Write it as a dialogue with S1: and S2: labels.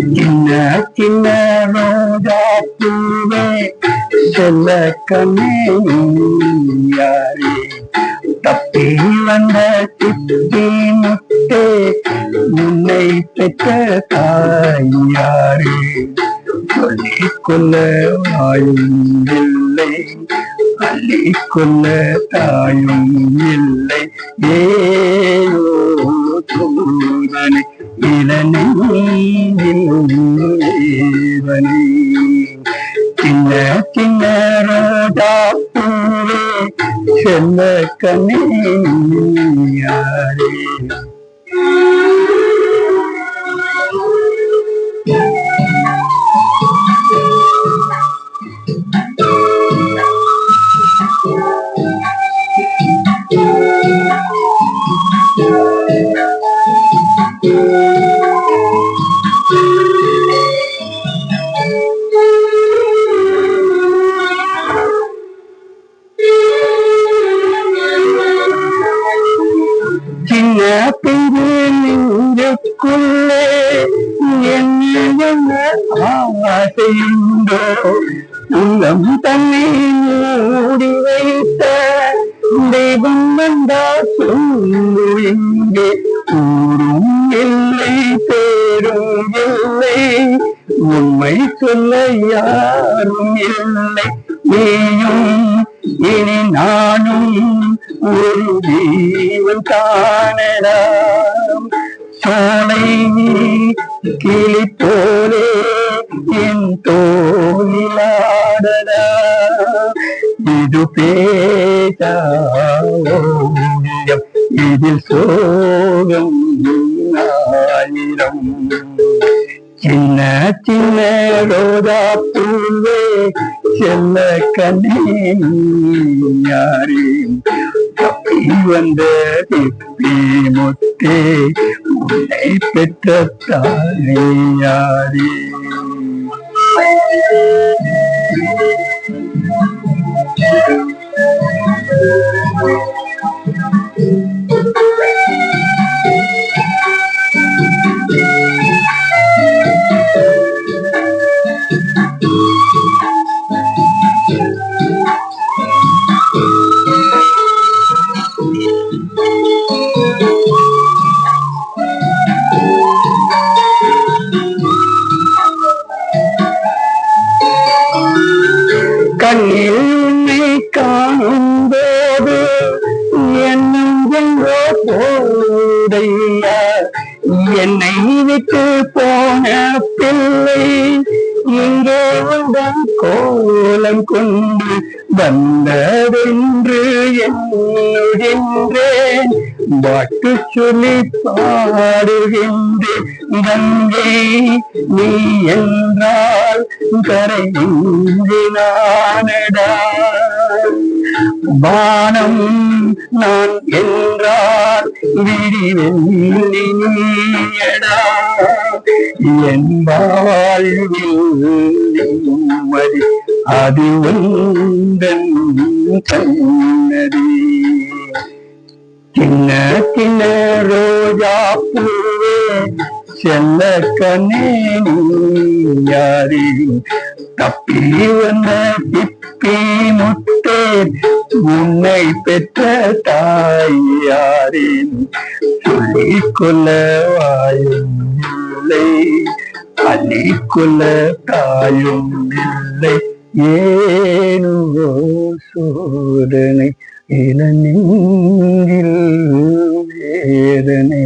S1: சின்ன சின்ன ரோஜா பூவே சொல்ல கண்ணே யாரே தப்பி வந்த சிப்பி முட்டே உன்னை பெற்ற தாயாரே சொல்லிக்கொள்ள வாயும் இல்லை அள்ளிக்கொள்ள தாயும் இல்லை ஏயோ சூதனை இளநீவனை சின்ன சின்ன ரோஜா பூவே செல்ல கண்ணே யாரே சின்ன பிரிவு நெஞ்சுக்குள்ளே என்ன ஆசையுண்டோ உள்ளம் தன்னை மூடி வைத்த தெய்வம் வந்தா சொல்லு இங்கே ஊரும் இல்லை பேரும் இல்லை உண்மை சொல்ல யாரும் இல்லை நீயும் இனி நானும் ஒரு ஜீவன் காணலாம் சோலை கிளி போலே என் தோளிலாடலா இது பேசாயம் இதில் சோகம் ஆயிரம் சின்ன சின்ன ரோஜா பூவே செல்ல கண்ணே யாரே தப்பி வந்த திப்பி முத்தே உன்னை பெற்ற தாயே யாரே கண்ணில் உன்னை காணும் போது என்னெங்கோ போதையா என்னை விட்டு போன பிள்ளை இங்கே உடன் கோலம் கொண்டு வந்ததென்று எண்ணுகின்றேன் பாட்டு சொல்லி பாடுகின்றேன் கங்கை நீ என்றால் கரையினானடா வானம் நான் என்றால் விடிவெள்ளியடா என் வாழ்வில் நிம்மதி அது உந்தன் கண்ணடி சின்ன சின்ன ரோஜா பூவே செல்ல கண்ணே யாரே தப்பி வந்த திப்பி முட்டே உன்னை பெற்ற தாயாரின் சொல்லிக்கொள்ள வாயும் இல்லை அள்ளிக்கொள்ள தாயும் இல்லை ஏனோ சோதனை இளநீரில் வேதனை